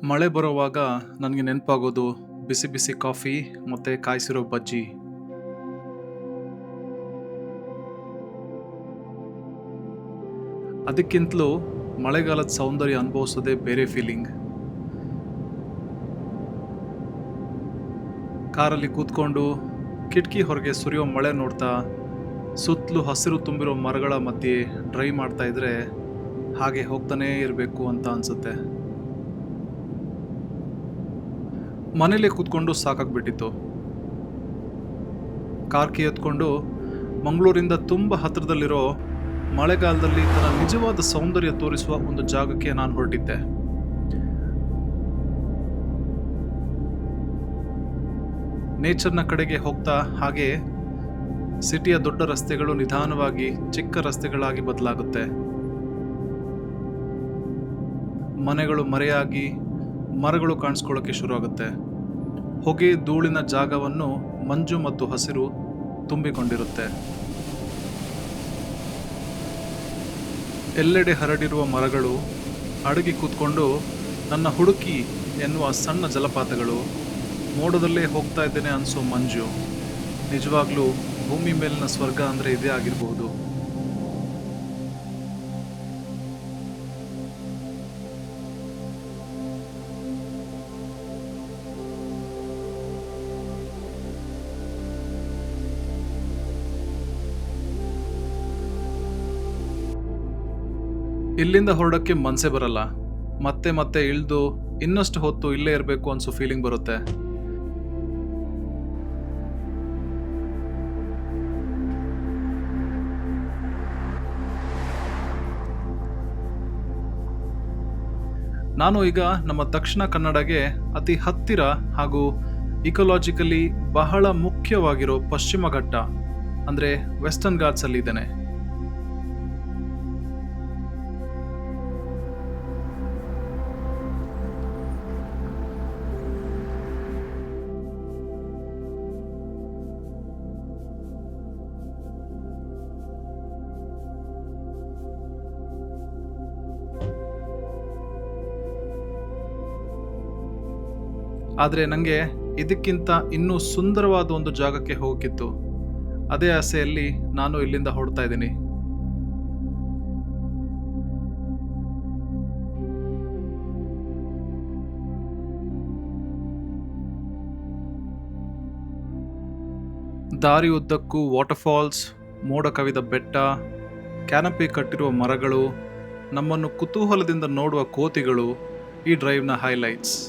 ಮಳೆ ಬರುವಾಗ ನನಗೆ ನೆನಪಾಗೋದು ಬಿಸಿ ಬಿಸಿ ಕಾಫಿ ಮತ್ತು ಕಾಯಿಸಿರೋ ಬಜ್ಜಿ. ಅದಕ್ಕಿಂತಲೂ ಮಳೆಗಾಲದ ಸೌಂದರ್ಯ ಅನುಭವಿಸೋದೇ ಬೇರೆ ಫೀಲಿಂಗ್. ಕಾರಲ್ಲಿ ಕೂತ್ಕೊಂಡು ಕಿಟಕಿ ಹೊರಗೆ ಸುರಿಯೋ ಮಳೆ ನೋಡ್ತಾ ಸುತ್ತಲೂ ಹಸಿರು ತುಂಬಿರೋ ಮರಗಳ ಮಧ್ಯೆ ಡ್ರೈವ್ ಮಾಡ್ತಾ ಇದ್ರೆ ಹಾಗೆ ಹೋಗ್ತಾನೇ ಇರಬೇಕು ಅಂತ ಅನ್ಸುತ್ತೆ. ಮನೇಲೆ ಕೂತ್ಕೊಂಡು ಸಾಕಾಗ್ಬಿಟ್ಟಿತ್ತು. ಕಾರ್ ಕೀ ಎತ್ಕೊಂಡು ಮಂಗಳೂರಿಂದ ತುಂಬ ಹತ್ತಿರದಲ್ಲಿರೋ ಮಳೆಗಾಲದಲ್ಲಿ ತನ್ನ ನಿಜವಾದ ಸೌಂದರ್ಯ ತೋರಿಸುವ ಒಂದು ಜಾಗಕ್ಕೆ ನಾನು ಹೊರಟಿದ್ದೆ. ನೇಚರ್ನ ಕಡೆಗೆ ಹೋಗ್ತಾ ಹಾಗೆ ಸಿಟಿಯ ದೊಡ್ಡ ರಸ್ತೆಗಳು ನಿಧಾನವಾಗಿ ಚಿಕ್ಕ ರಸ್ತೆಗಳಾಗಿ ಬದಲಾಗುತ್ತೆ. ಮನೆಗಳು ಮರೆಯಾಗಿ ಮರಗಳು ಕಾಣಿಸ್ಕೊಳ್ಳೋಕೆ ಶುರು ಆಗುತ್ತೆ. ಹೊಗೆ ಧೂಳಿನ ಜಾಗವನ್ನು ಮಂಜು ಮತ್ತು ಹಸಿರು ತುಂಬಿಕೊಂಡಿರುತ್ತೆ. ಎಲ್ಲೆಡೆ ಹರಡಿರುವ ಮರಗಳು, ಅಡಗಿ ಕೂತ್ಕೊಂಡು ನನ್ನ ಹುಡುಕಿ ಎನ್ನುವ ಸಣ್ಣ ಜಲಪಾತಗಳು, ಮೋಡದಲ್ಲೇ ಹೋಗ್ತಾ ಇದ್ದೇನೆ ಅನಿಸೋ ಮಂಜು. ನಿಜವಾಗ್ಲೂ ಭೂಮಿ ಮೇಲಿನ ಸ್ವರ್ಗ ಅಂದರೆ ಇದೇ ಆಗಿರಬಹುದು. ಇಲ್ಲಿಂದ ಹೊರಡಕ್ಕೆ ಮನಸ್ಸೇ ಬರಲ್ಲ. ಮತ್ತೆ ಮತ್ತೆ ಇಳಿದು ಇನ್ನಷ್ಟು ಹೊತ್ತು ಇಲ್ಲೇ ಇರಬೇಕು ಅನ್ಸೋ ಫೀಲಿಂಗ್ ಬರುತ್ತೆ. ನಾನು ಈಗ ನಮ್ಮ ದಕ್ಷಿಣ ಕನ್ನಡಗೆ ಅತಿ ಹತ್ತಿರ ಹಾಗೂ ಇಕೋಲಾಜಿಕಲಿ ಬಹಳ ಮುಖ್ಯವಾಗಿರೋ ಪಶ್ಚಿಮ ಘಟ್ಟ ಅಂದರೆ ವೆಸ್ಟರ್ನ್ ಘಾಟ್ಸ್ ಅಲ್ಲಿ ಇದ್ದೇನೆ. ಆದರೆ ನನಗೆ ಇದಕ್ಕಿಂತ ಇನ್ನೂ ಸುಂದರವಾದ ಒಂದು ಜಾಗಕ್ಕೆ ಹೋಗಕ್ಕಿತ್ತು. ಅದೇ ಆಸೆಯಲ್ಲಿ ನಾನು ಇಲ್ಲಿಂದ ಹೊರಡ್ತಾ ಇದ್ದೀನಿ. ದಾರಿ ಉದ್ದಕ್ಕೂ ವಾಟರ್ಫಾಲ್ಸ್, ಮೋಡ ಕವಿದ ಬೆಟ್ಟ, ಕ್ಯಾನಪಿ ಕಟ್ಟಿರುವ ಮರಗಳು, ನಮ್ಮನ್ನು ಕುತೂಹಲದಿಂದ ನೋಡುವ ಕೋತಿಗಳು ಈ ಡ್ರೈವ್ನ ಹೈಲೈಟ್ಸ್.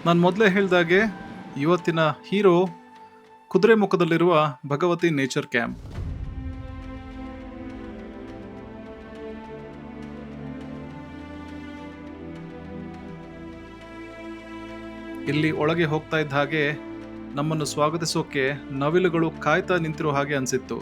ನಾನು ಮೊದಲೇ ಹೇಳಿದಾಗೆ ಇವತ್ತಿನ ಹೀರೋ ಕುದುರೆಮುಖದಲ್ಲಿರುವ ಭಗವತಿ ನೇಚರ್ ಕ್ಯಾಂಪ್. ಇಲ್ಲಿ ಒಳಗೆ ಹೋಗ್ತಾ ಇದ್ದ ಹಾಗೆ ನಮ್ಮನ್ನು ಸ್ವಾಗತಿಸೋಕೆ ನವಿಲುಗಳು ಕಾಯ್ತಾ ನಿಂತಿರೋ ಹಾಗೆ ಅನಿಸಿತ್ತು.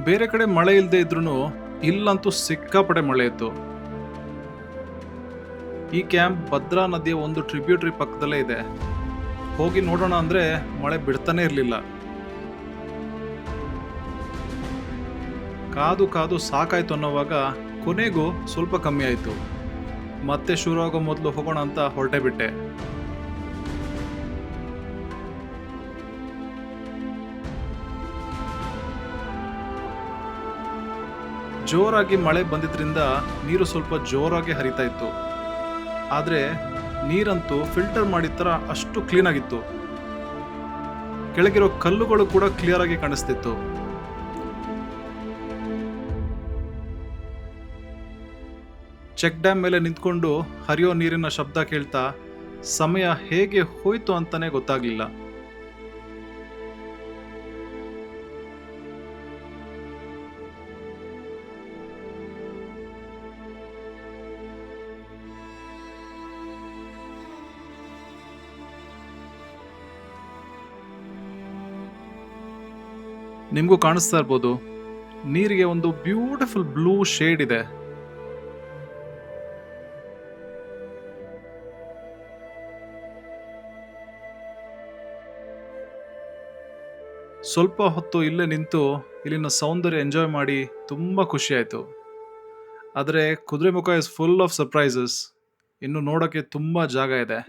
ಬೇರೆ ಕಡೆ ಮಳೆ ಇಲ್ಲದೆ ಇದ್ರೂ ಇಲ್ಲಂತೂ ಸಿಕ್ಕಾಪಟ್ಟೆ ಮಳೆ ಇತ್ತು. ಈ ಕ್ಯಾಂಪ್ ಭದ್ರಾ ನದಿಯ ಒಂದು ಟ್ರಿಬ್ಯೂಟರಿ ಪಕ್ಕದಲ್ಲೇ ಇದೆ. ಹೋಗಿ ನೋಡೋಣ ಅಂದ್ರೆ ಮಳೆ ಬಿಡ್ತಾನೆ ಇರಲಿಲ್ಲ. ಕಾದು ಕಾದು ಸಾಕಾಯ್ತು ಅನ್ನೋವಾಗ ಕೊನೆಗೂ ಸ್ವಲ್ಪ ಕಮ್ಮಿ ಆಯಿತು. ಮತ್ತೆ ಶುರು ಆಗೋ ಮೊದಲು ಹೋಗೋಣ ಅಂತ ಹೊರಟೆ ಬಿಟ್ಟೆ. ಜೋರಾಗಿ ಮಳೆ ಬಂದಿದ್ರಿಂದ ನೀರು ಸ್ವಲ್ಪ ಜೋರಾಗಿ ಹರಿತಾ ಇತ್ತು. ಆದರೆ ನೀರಂತೂ ಫಿಲ್ಟರ್ ಮಾಡಿದ ಥರ ಅಷ್ಟು ಕ್ಲೀನ್ ಆಗಿತ್ತು. ಕೆಳಗಿರೋ ಕಲ್ಲುಗಳು ಕೂಡ ಕ್ಲಿಯರ್ ಆಗಿ ಕಾಣಿಸ್ತಿತ್ತು. ಚೆಕ್ ಡ್ಯಾಮ್ ಮೇಲೆ ನಿಂತ್ಕೊಂಡು ಹರಿಯೋ ನೀರಿನ ಶಬ್ದ ಕೇಳ್ತಾ ಸಮಯ ಹೇಗೆ ಹೋಯ್ತು ಅಂತಾನೆ ಗೊತ್ತಾಗ್ಲಿಲ್ಲ. ನಿಮಗೂ ಕಾಣಿಸ್ತಾ ಇರ್ಬೋದು, ನೀರಿಗೆ ಒಂದು ಬ್ಯೂಟಿಫುಲ್ ಬ್ಲೂ ಶೇಡ್ ಇದೆ. ಸ್ವಲ್ಪ ಹೊತ್ತು ಇಲ್ಲೇ ನಿಂತು ಇಲ್ಲಿನ ಸೌಂದರ್ಯ ಎಂಜಾಯ್ ಮಾಡಿ ತುಂಬ ಖುಷಿ ಆಯಿತು. ಆದರೆ Kudremukh is full of surprises. ಇನ್ನು ನೋಡೋಕ್ಕೆ ತುಂಬ ಜಾಗ ಇದೆ.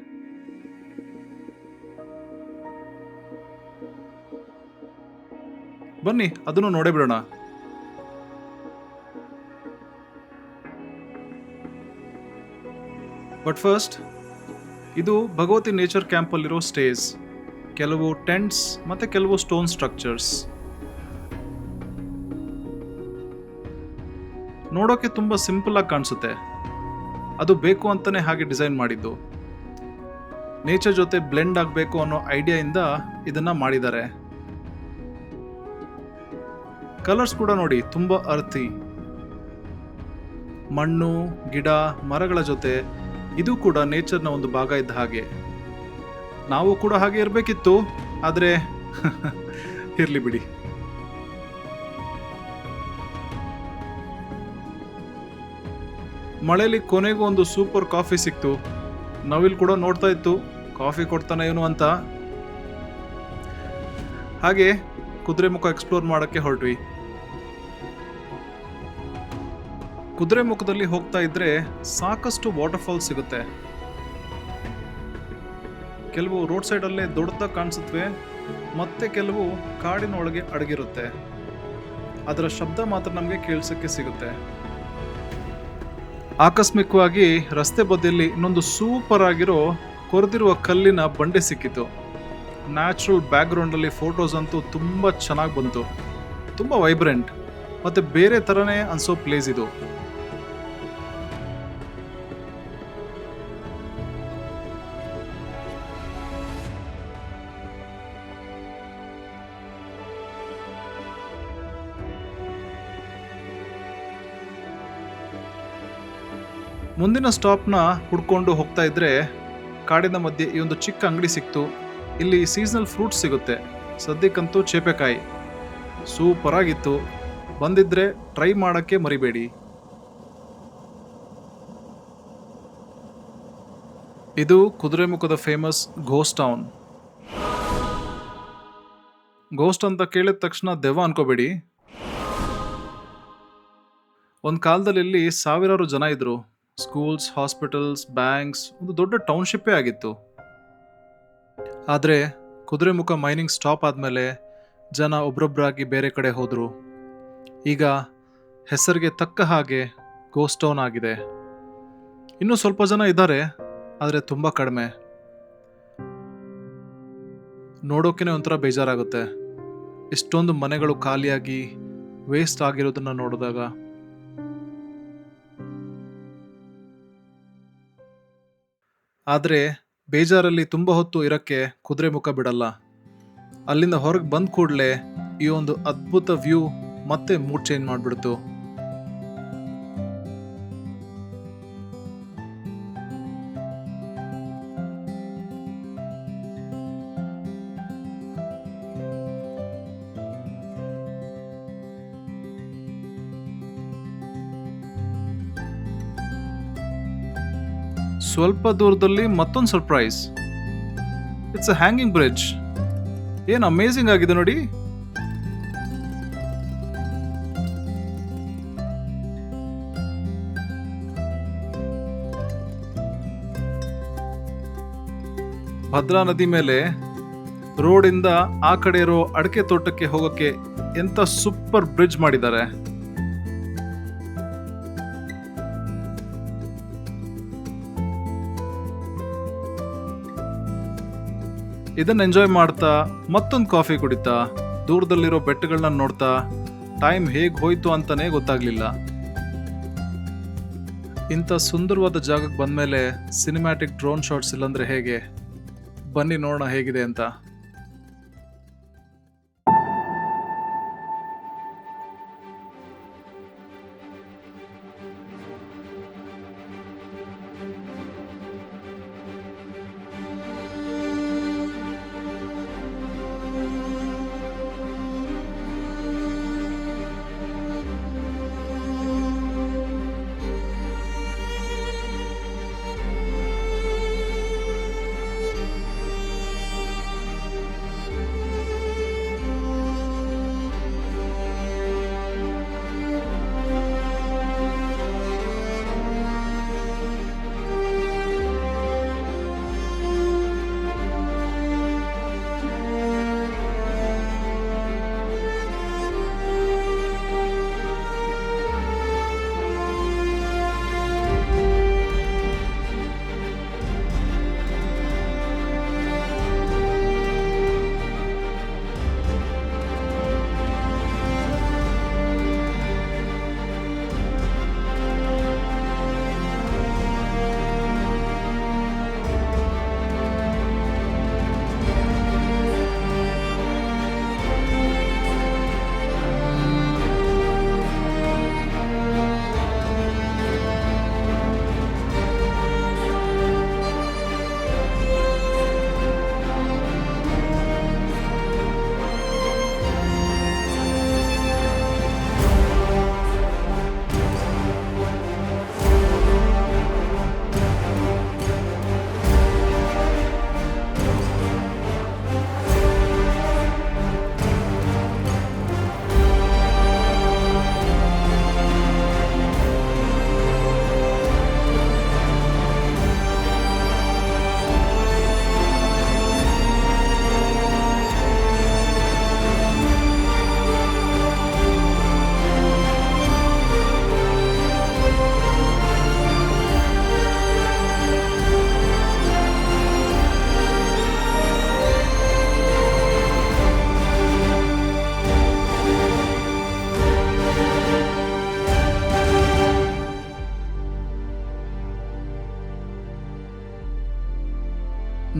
ಬನ್ನಿ ಅದನ್ನು ನೋಡೇ ಬಿಡೋಣ. ಬಟ್ ಫಸ್ಟ್, ಇದು ಭಗವತಿ ನೇಚರ್ ಕ್ಯಾಂಪಲ್ಲಿರೋ ಸ್ಟೇಸ್, ಕೆಲವು ಟೆಂಟ್ಸ್ ಮತ್ತೆ ಕೆಲವು ಸ್ಟೋನ್ ಸ್ಟ್ರಕ್ಚರ್ಸ್. ನೋಡೋಕೆ ತುಂಬಾ ಸಿಂಪಲ್ ಆಗಿ ಕಾಣಿಸುತ್ತೆ. ಅದು ಬೇಕು ಅಂತಾನೆ ಹಾಗೆ ಡಿಸೈನ್ ಮಾಡಿದ್ದು. ನೇಚರ್ ಜೊತೆ ಬ್ಲೆಂಡ್ ಆಗಬೇಕು ಅನ್ನೋ ಐಡಿಯಾಯಿಂದ ಇದನ್ನ ಮಾಡಿದ್ದಾರೆ. ಕಲರ್ಸ್ ಕೂಡ ನೋಡಿ ತುಂಬಾ ಅರ್ಥಿ. ಮಣ್ಣು, ಗಿಡ, ಮರಗಳ ಜೊತೆ ಇದು ಕೂಡ ನೇಚರ್ನ ಒಂದು ಭಾಗ ಇದ್ದ ಹಾಗೆ. ನಾವು ಕೂಡ ಹಾಗೆ ಇರಬೇಕಿತ್ತು, ಆದರೆ ಇರ್ಲಿ ಬಿಡಿ. ಮಳೆಯಲ್ಲಿ ಕೊನೆಗೂ ಒಂದು ಸೂಪರ್ ಕಾಫಿ ಸಿಕ್ತು. ನವಿಲ್ ಕೂಡ ನೋಡ್ತಾ ಇತ್ತು ಕಾಫಿ ಕೊಡ್ತಾನೆ ಏನು ಅಂತ. ಹಾಗೆ ಕುದುರೆಮುಖ ಎಕ್ಸ್ಪ್ಲೋರ್ ಮಾಡಕ್ಕೆ ಹೊರಟ್ವಿ. ಕುದುರೆಮುಖದಲ್ಲಿ ಹೋಗ್ತಾ ಇದ್ರೆ ಸಾಕಷ್ಟು ವಾಟರ್ ಫಾಲ್ಸ್ ಸಿಗುತ್ತೆ. ಕೆಲವು ರೋಡ್ ಸೈಡ್ ಅಲ್ಲೇ ದೊಡ್ಡದಾಗಿ ಕಾಣಿಸುತ್ತವೆ, ಮತ್ತೆ ಕೆಲವು ಕಾಡಿನ ಒಳಗೆ ಅಡಗಿರುತ್ತೆ. ಅದರ ಶಬ್ದ ಮಾತ್ರ ನಮಗೆ ಕೇಳಿಸಕ್ಕೆ ಸಿಗುತ್ತೆ. ಆಕಸ್ಮಿಕವಾಗಿ ರಸ್ತೆ ಬದಿಯಲ್ಲಿ ಇನ್ನೊಂದು ಸೂಪರ್ ಆಗಿರೋ ಕೊರೆದಿರುವ ಕಲ್ಲಿನ ಬಂಡೆ ಸಿಕ್ಕಿತು. ನ್ಯಾಚುರಲ್ ಬ್ಯಾಕ್ಗ್ರೌಂಡ್ ಅಲ್ಲಿ ಫೋಟೋಸ್ ಅಂತೂ ತುಂಬಾ ಚೆನ್ನಾಗಿ ಬಂತು. ತುಂಬಾ ವೈಬ್ರೆಂಟ್ ಮತ್ತೆ ಬೇರೆ ತರನೇ ಅನ್ಸೋ ಪ್ಲೇಸ್ ಇದು. ಮುಂದಿನ ಸ್ಟಾಪ್ನ ಹುಡ್ಕೊಂಡು ಹೋಗ್ತಾ ಇದ್ರೆ ಕಾಡಿನ ಮಧ್ಯೆ ಈ ಒಂದು ಚಿಕ್ಕ ಅಂಗಡಿ ಸಿಕ್ತು. ಇಲ್ಲಿ ಸೀಸನಲ್ ಫ್ರೂಟ್ಸ್ ಸಿಗುತ್ತೆ. ಸದ್ಯಕ್ಕಂತೂ ಚೇಪೆಕಾಯಿ ಸೂಪರ್ ಆಗಿತ್ತು. ಬಂದಿದ್ರೆ ಟ್ರೈ ಮಾಡಕ್ಕೆ ಮರಿಬೇಡಿ. ಇದು ಕುದುರೆಮುಖದ ಫೇಮಸ್ ಘೋಸ್ಟ್ ಟೌನ್. ಘೋಸ್ಟ್ ಅಂತ ಕೇಳಿದ ತಕ್ಷಣ ದೆವ್ವ ಅನ್ಕೋಬೇಡಿ. ಒಂದು ಕಾಲದಲ್ಲಿ ಇಲ್ಲಿ ಸಾವಿರಾರು ಜನ ಇದ್ರು. ಸ್ಕೂಲ್ಸ್, ಹಾಸ್ಪಿಟಲ್ಸ್, ಬ್ಯಾಂಕ್ಸ್, ಒಂದು ದೊಡ್ಡ ಟೌನ್ಶಿಪ್ಪೇ ಆಗಿತ್ತು. ಆದರೆ ಕುದುರೆಮುಖ ಮೈನಿಂಗ್ ಸ್ಟಾಪ್ ಆದಮೇಲೆ ಜನ ಒಬ್ರೊಬ್ಬರಾಗಿ ಬೇರೆ ಕಡೆ ಹೋದರು. ಈಗ ಹೆಸರಿಗೆ ತಕ್ಕ ಹಾಗೆ ಗೋಸ್ಟ್ ಟೌನ್ ಆಗಿದೆ. ಇನ್ನೂ ಸ್ವಲ್ಪ ಜನ ಇದ್ದಾರೆ, ಆದರೆ ತುಂಬ ಕಡಿಮೆ. ನೋಡೋಕೆ ಒಂಥರ ಬೇಜಾರಾಗುತ್ತೆ. ಇಷ್ಟೊಂದು ಮನೆಗಳು ಖಾಲಿಯಾಗಿ ವೇಸ್ಟ್ ಆಗಿರೋದನ್ನ ನೋಡಿದಾಗ. ಆದರೆ ಬೇಜಾರಲ್ಲಿ ತುಂಬ ಹೊತ್ತು ಇರಕ್ಕೆ ಕುದುರೆಮುಖ ಬಿಡಲ್ಲ. ಅಲ್ಲಿಂದ ಹೊರಗೆ ಬಂದ ಕೂಡಲೇ ಈ ಒಂದು ಅದ್ಭುತ ವ್ಯೂ ಮತ್ತೆ ಮೂಡ್ ಚೇಂಜ್ ಮಾಡಿಬಿಡ್ತು. ಸ್ವಲ್ಪ ದೂರದಲ್ಲಿ ಮತ್ತೊಂದು surprise. It's a hanging bridge. ಏನು ಅಮೇಜಿಂಗ್ ಆಗಿದೆ ನೋಡಿ. ಭದ್ರಾ ನದಿ ಮೇಲೆ ರೋಡಿಂದ ಆ ಕಡೆ ಇರೋ ಅಡಕೆ ತೋಟಕ್ಕೆ ಹೋಗೋಕೆ ಎಂತ ಸೂಪರ್ ಬ್ರಿಡ್ಜ್ ಮಾಡಿದ್ದಾರೆ. ಇದನ್ನ ಎಂಜಾಯ್ ಮಾಡ್ತಾ ಮತ್ತೊಂದು ಕಾಫಿ ಕುಡಿತಾ ದೂರದಲ್ಲಿರೋ ಬೆಟ್ಟಗಳನ್ನ ನೋಡ್ತಾ ಟೈಮ್ ಹೇಗೆ ಹೋಯ್ತು ಅಂತಾನೆ ಗೊತ್ತಾಗ್ಲಿಲ್ಲ. ಇಂಥ ಸುಂದರವಾದ ಜಾಗಕ್ಕೆ ಬಂದ್ಮೇಲೆ ಸಿನಿಮ್ಯಾಟಿಕ್ ಡ್ರೋನ್ ಶಾಟ್ಸ್ ಇಲ್ಲಾಂದ್ರೆ ಹೇಗೆ? ಬನ್ನಿ ನೋಡೋಣ ಹೇಗಿದೆ ಅಂತ.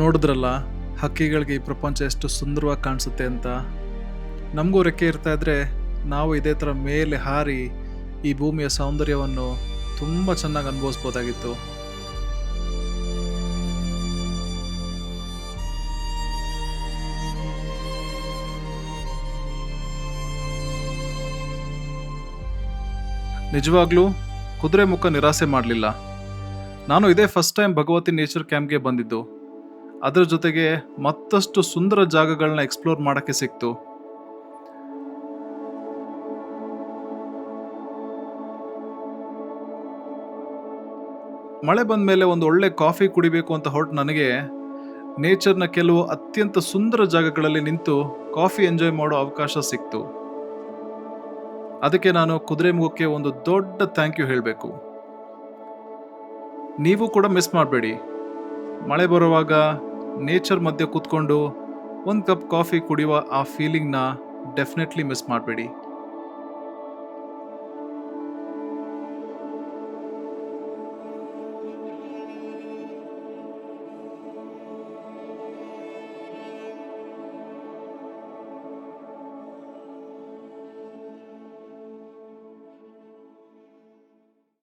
ನೋಡಿದ್ರಲ್ಲ ಹಕ್ಕಿಗಳಿಗೆ ಈ ಪ್ರಪಂಚ ಎಷ್ಟು ಸುಂದರವಾಗಿ ಕಾಣಿಸುತ್ತೆ ಅಂತ. ನಮಗೂ ರೆಕ್ಕೆ ಇರ್ತಾ ಇದ್ರೆ ನಾವು ಇದೇ ಥರ ಮೇಲೆ ಹಾರಿ ಈ ಭೂಮಿಯ ಸೌಂದರ್ಯವನ್ನು ತುಂಬ ಚೆನ್ನಾಗಿ ಅನುಭವಿಸ್ಬೋದಾಗಿತ್ತು. ನಿಜವಾಗ್ಲೂ ಕುದುರೆ ಮುಖ ನಿರಾಸೆ ಮಾಡಲಿಲ್ಲ. ನಾನು ಇದೇ ಫಸ್ಟ್ ಟೈಮ್ ಭಗವತಿ ನೇಚರ್ ಕ್ಯಾಂಪ್ಗೆ ಬಂದಿದ್ದು. ಅದರ ಜೊತೆಗೆ ಮತ್ತಷ್ಟು ಸುಂದರ ಜಾಗಗಳನ್ನ ಎಕ್ಸ್ಪ್ಲೋರ್ ಮಾಡೋಕ್ಕೆ ಸಿಕ್ತು. ಮಳೆ ಬಂದ ಮೇಲೆ ಒಂದು ಒಳ್ಳೆ ಕಾಫಿ ಕುಡಿಬೇಕು ಅಂತ ಹೊರಟು ನನಗೆ ನೇಚರ್ನ ಕೆಲವು ಅತ್ಯಂತ ಸುಂದರ ಜಾಗಗಳಲ್ಲಿ ನಿಂತು ಕಾಫಿ ಎಂಜಾಯ್ ಮಾಡೋ ಅವಕಾಶ ಸಿಕ್ತು. ಅದಕ್ಕೆ ನಾನು ಕುದುರೆ ಮುಖಕ್ಕೆ ಒಂದು ದೊಡ್ಡ ಥ್ಯಾಂಕ್ ಯು ಹೇಳಬೇಕು. ನೀವು ಕೂಡ ಮಿಸ್ ಮಾಡಬೇಡಿ. ಮಳೆ ಬರುವಾಗ ನೇಚರ್ ಮಧ್ಯೆ ಕೂತ್ಕೊಂಡು ಒಂದು ಕಪ್ ಕಾಫಿ ಕುಡಿಯುವ ಆ ಫೀಲಿಂಗ್ನ ಡೆಫಿನೆಟ್ಲಿ ಮಿಸ್ ಮಾಡಬೇಡಿ.